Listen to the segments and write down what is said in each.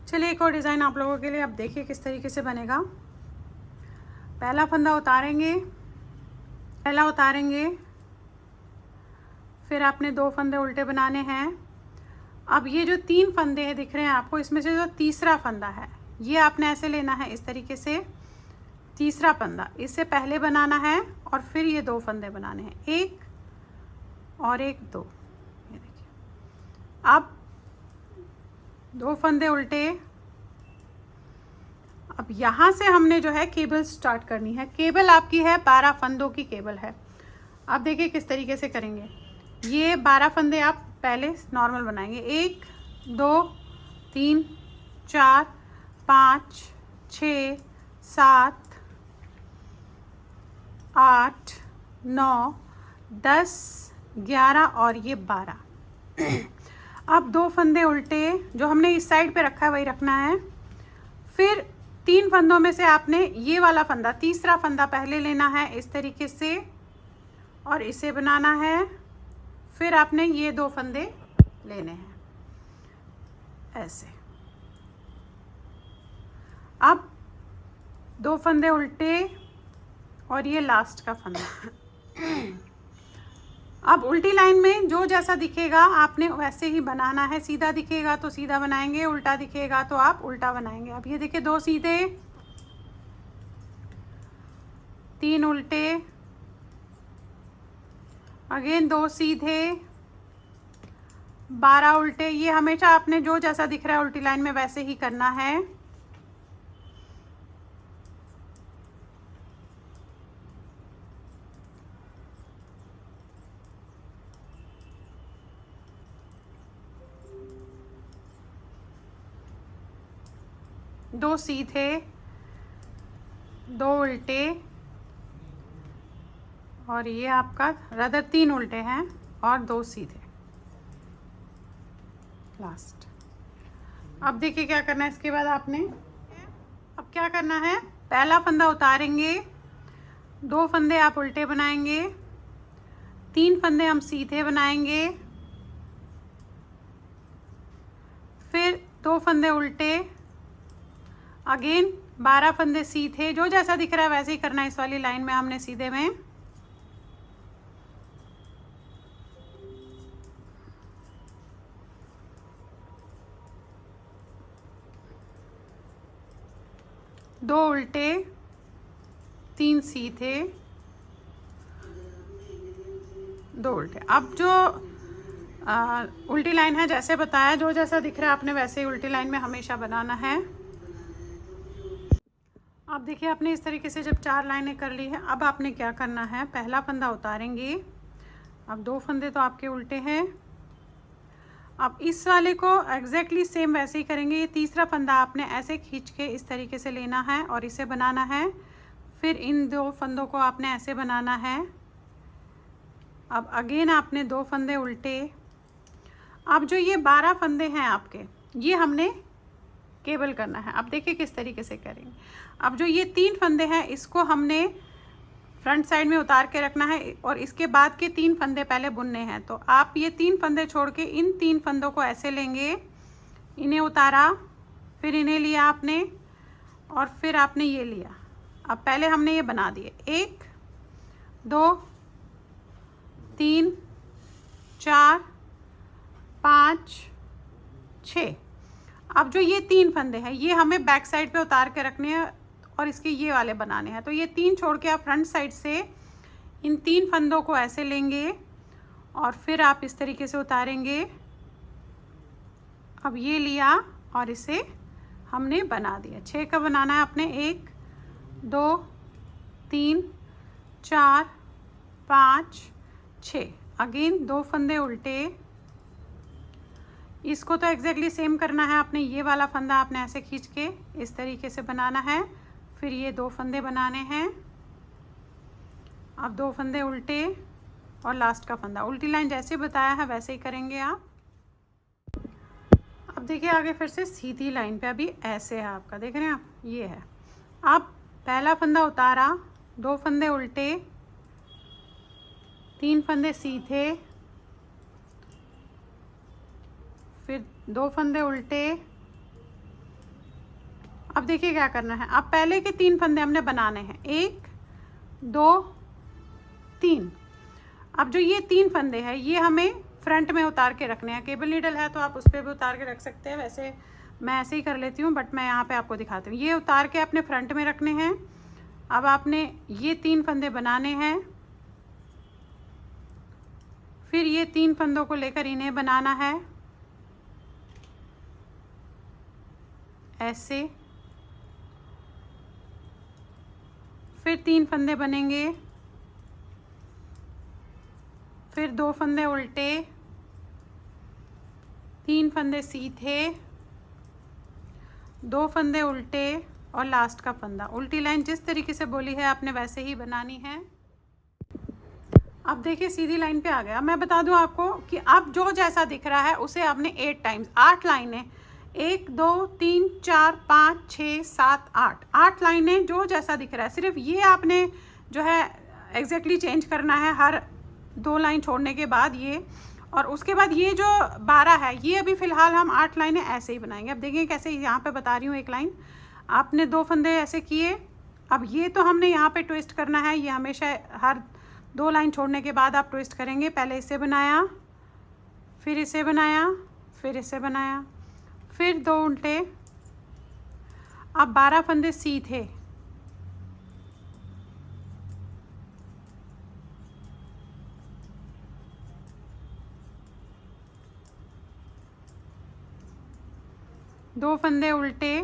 चलिए एक और डिज़ाइन आप लोगों के लिए, अब देखिए किस तरीके से बनेगा। पहला फंदा उतारेंगे, फिर आपने 2 फंदे उल्टे बनाने हैं। अब ये जो 3 फंदे हैं दिख रहे हैं आपको, इसमें से जो तीसरा फंदा है ये आपने ऐसे लेना है इस तरीके से। तीसरा फंदा इससे पहले बनाना है और फिर ये 2 फंदे बनाने हैं, 1 और 1 2। ये देखिए, अब 2 फंदे उल्टे। अब यहाँ से हमने जो है केबल स्टार्ट करनी है। केबल आपकी है 12 फंदों की केबल है। अब देखिए किस तरीके से करेंगे। ये 12 फंदे आप पहले नॉर्मल बनाएंगे, 1 2 3 4 5 6 7 8 9 10 11 और ये 12। अब 2 फंदे उल्टे जो हमने इस साइड पे रखा है वही रखना है। फिर 3 फंदों में से आपने ये वाला फंदा, तीसरा फंदा पहले लेना है इस तरीके से और इसे बनाना है। फिर आपने ये 2 फंदे लेने हैं ऐसे। अब 2 फंदे उल्टे और ये लास्ट का फंदा। अब उल्टी लाइन में जो जैसा दिखेगा आपने वैसे ही बनाना है। सीधा दिखेगा तो सीधा बनाएंगे, उल्टा दिखेगा तो आप उल्टा बनाएंगे। अब ये देखिए, 2 सीधे, 3 उल्टे, अगेन 2 सीधे, 12 उल्टे। ये हमेशा आपने जो जैसा दिख रहा है उल्टी लाइन में वैसे ही करना है। दो सीधे, 2 उल्टे और ये आपका रदर 3 उल्टे हैं और 2 सीधे लास्ट। अब देखिए क्या करना है इसके बाद आपने। अब क्या करना है, पहला फंदा उतारेंगे, 2 फंदे आप उल्टे बनाएंगे, 3 फंदे हम सीधे बनाएंगे, फिर 2 फंदे उल्टे, अगेन 12 फंदे सीधे। जो जैसा दिख रहा है वैसे ही करना है। इस वाली लाइन में हमने सीधे में 2 उल्टे, 3 सीधे, 2 उल्टे। अब जो उल्टी लाइन है जैसे बताया, जो जैसा दिख रहा है आपने वैसे ही उल्टी लाइन में हमेशा बनाना है। अब देखिए आपने इस तरीके से जब 4 लाइनें कर ली है, अब आपने क्या करना है, पहला फंदा उतारेंगे। अब 2 फंदे तो आपके उल्टे हैं। अब इस वाले को एग्जैक्टली सेम वैसे ही करेंगे। ये तीसरा फंदा आपने ऐसे खींच के इस तरीके से लेना है और इसे बनाना है। फिर इन 2 फंदों को आपने ऐसे बनाना है। अब अगेन आपने 2 फंदे उल्टे। अब जो ये 12 फंदे हैं आपके, ये हमने केबल करना है। अब देखिए किस तरीके से करेंगे। अब जो ये 3 फंदे हैं इसको हमने फ्रंट साइड में उतार के रखना है और इसके बाद के 3 फंदे पहले बुनने हैं। तो आप ये 3 फंदे छोड़ के इन 3 फंदों को ऐसे लेंगे, इन्हें उतारा, फिर इन्हें लिया आपने और फिर आपने ये लिया। अब पहले हमने ये बना दिए, 1 2 3 4 5 6। अब जो ये 3 फंदे हैं ये हमें बैक साइड पे उतार के रखने हैं और इसके ये वाले बनाने हैं। तो ये 3 छोड़ के आप फ्रंट साइड से इन 3 फंदों को ऐसे लेंगे और फिर आप इस तरीके से उतारेंगे। अब ये लिया और इसे हमने बना दिया। 6 का बनाना है आपने, 1 2 3 4 5 6। अगेन 2 फंदे उल्टे। इसको तो एग्जैक्टली सेम करना है आपने। ये वाला फंदा आपने ऐसे खींच के इस तरीके से बनाना है। फिर ये 2 फंदे बनाने हैं। अब 2 फंदे उल्टे और लास्ट का फंदा। उल्टी लाइन जैसे बताया है वैसे ही करेंगे आप। अब देखिए आगे फिर से सीधी लाइन पे, अभी ऐसे है आपका, देख रहे हैं आप, ये है। अब पहला फंदा उतारा, 2 फंदे उल्टे, 3 फंदे सीधे, फिर 2 फंदे उल्टे, अब देखिए क्या करना है। अब पहले के 3 फंदे हमने बनाने हैं, 1 2 3। अब जो ये 3 फंदे हैं ये हमें फ्रंट में उतार के रखने हैं। केबल नीडल है तो आप उस पर भी उतार के रख सकते हैं, वैसे मैं ऐसे ही कर लेती हूँ, बट मैं यहाँ पे आपको दिखाती हूँ। ये उतार के अपने फ्रंट में रखने हैं। अब आपने ये 3 फंदे बनाने हैं, फिर ये 3 फंदों को लेकर इन्हें बनाना है ऐसे, फिर 3 फंदे बनेंगे, फिर 2 फंदे उल्टे, 3 फंदे सीधे, 2 फंदे उल्टे और लास्ट का फंदा। उल्टी लाइन जिस तरीके से बोली है आपने वैसे ही बनानी है। अब देखिए सीधी लाइन पे आ गया। मैं बता दूं आपको कि अब जो जैसा दिख रहा है उसे आपने 8 टाइम्स, 8 लाइनें, 1 2 3 4 5 6 7 8 लाइनें जो जैसा दिख रहा है, सिर्फ ये आपने जो है एग्जैक्टली चेंज करना है हर 2 लाइन छोड़ने के बाद ये। और उसके बाद ये जो 12 है ये अभी फ़िलहाल हम 8 लाइनें ऐसे ही बनाएंगे। अब देखिए कैसे, यहाँ पे बता रही हूँ। एक लाइन आपने 2 फंदे ऐसे किए, अब ये तो हमने यहाँ पे ट्विस्ट करना है। ये हमेशा हर 2 लाइन छोड़ने के बाद आप ट्विस्ट करेंगे। पहले इसे बनाया, फिर इसे बनाया, फिर इसे बनाया, फिर 2 उल्टे। अब 12 फंदे सीधे, दो फंदे उल्टे,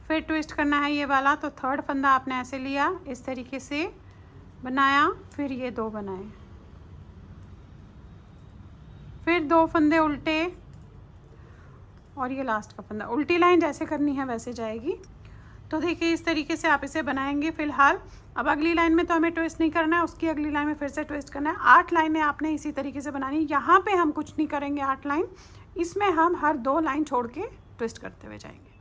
फिर ट्विस्ट करना है ये वाला। तो 3rd फंदा आपने ऐसे लिया, इस तरीके से बनाया, फिर ये 2 बनाए, फिर 2 फंदे उल्टे और ये लास्ट का फंदा। उल्टी लाइन जैसे करनी है वैसे जाएगी। तो देखिए इस तरीके से आप इसे बनाएंगे फ़िलहाल। अब अगली लाइन में तो हमें ट्विस्ट नहीं करना है, उसकी अगली लाइन में फिर से ट्विस्ट करना है। 8 लाइनें आपने इसी तरीके से बनानी है। यहाँ पे हम कुछ नहीं करेंगे 8 लाइन, इसमें हम हर 2 लाइन छोड़ के ट्विस्ट करते हुए जाएंगे।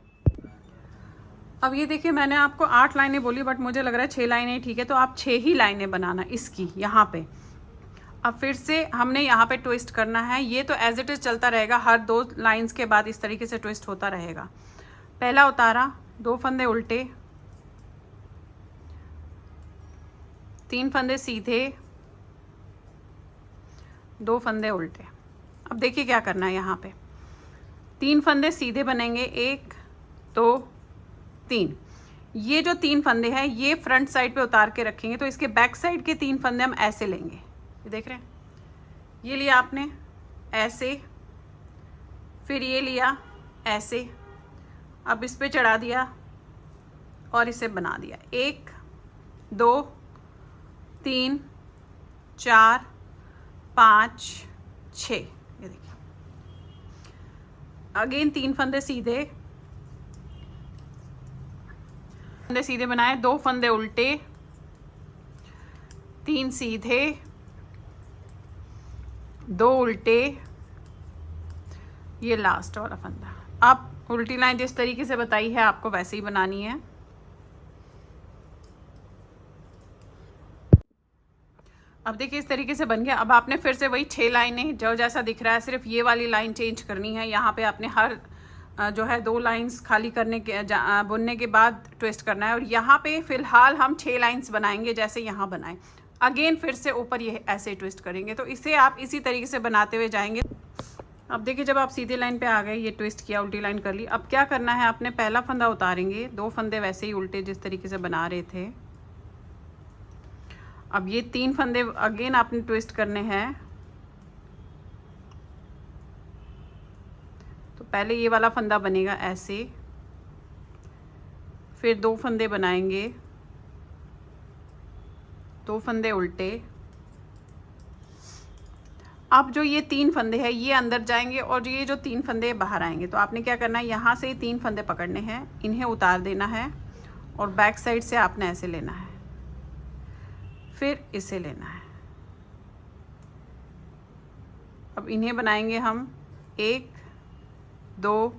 अब ये देखिए मैंने आपको 8 लाइनें बोली, बट मुझे लग रहा है 6 लाइनें ठीक है, तो आप 6 ही लाइनें बनाना इसकी यहाँ पे। अब फिर से हमने यहाँ पे ट्विस्ट करना है। ये तो एज इट इज़ चलता रहेगा, हर 2 लाइन्स के बाद इस तरीके से ट्विस्ट होता रहेगा। पहला उतारा, 2 फंदे उल्टे, 3 फंदे सीधे, 2 फंदे उल्टे। अब देखिए क्या करना है। यहाँ पे 3 फंदे सीधे बनेंगे, 1 2 3। ये जो 3 फंदे हैं ये फ्रंट साइड पे उतार के रखेंगे, तो इसके बैक साइड के 3 फंदे हम ऐसे लेंगे। ये देख रहे हैं, ये लिया आपने ऐसे, फिर ये लिया ऐसे, अब इस पे चढ़ा दिया और इसे बना दिया। 1 2 3 4 5 6। ये देखिए अगेन 3 फंदे सीधे, फंदे सीधे बनाए, 2 फंदे उल्टे, 3 सीधे, 2 उल्टे, ये लास्ट वाला फंदा। आप उल्टी लाइन जिस तरीके से बताई है आपको वैसे ही बनानी है। अब देखिए इस तरीके से बन गया। अब आपने फिर से वही 6 लाइनें जो जैसा दिख रहा है, सिर्फ ये वाली लाइन चेंज करनी है। यहाँ पे आपने हर जो है 2 लाइंस खाली करने के बुनने के बाद ट्विस्ट करना है। और यहाँ पे फ़िलहाल हम 6 लाइंस बनाएंगे जैसे यहाँ बनाए। अगेन फिर से ऊपर ये ऐसे ट्विस्ट करेंगे, तो इसे आप इसी तरीके से बनाते हुए जाएंगे। अब देखिए जब आप सीधे लाइन पे आ गए, ये ट्विस्ट किया, उल्टी लाइन कर ली। अब क्या करना है, आपने पहला फंदा उतारेंगे, 2 फंदे वैसे ही उल्टे जिस तरीके से बना रहे थे। अब ये 3 फंदे अगेन आपने ट्विस्ट करने हैं। तो पहले ये वाला फंदा बनेगा ऐसे, फिर 2 फंदे बनाएंगे, 2 फंदे उल्टे। अब जो ये 3 फंदे हैं ये अंदर जाएंगे और ये जो 3 फंदे बाहर आएंगे। तो आपने क्या करना है, यहाँ से 3 फंदे पकड़ने हैं, इन्हें उतार देना है और बैक साइड से आपने ऐसे लेना है, फिर इसे लेना है। अब इन्हें बनाएंगे हम 1 2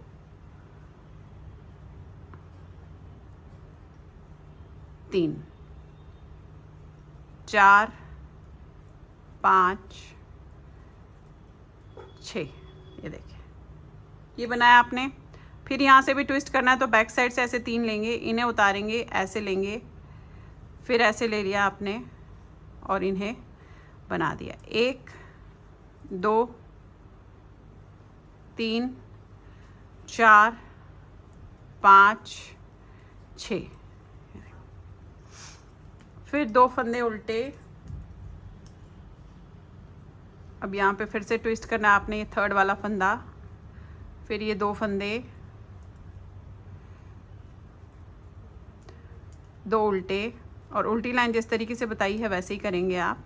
3 4 5 6। ये देखिए ये बनाया आपने। फिर यहाँ से भी ट्विस्ट करना है तो बैक साइड से ऐसे 3 लेंगे, इन्हें उतारेंगे, ऐसे लेंगे, फिर ऐसे ले लिया आपने और इन्हें बना दिया। 1 2 3 4 5 6। फिर 2 फंदे उल्टे। अब यहाँ पे फिर से ट्विस्ट करना है आपने, ये थर्ड वाला फंदा, फिर ये 2 फंदे, 2 उल्टे, और उल्टी लाइन जिस तरीके से बताई है वैसे ही करेंगे आप।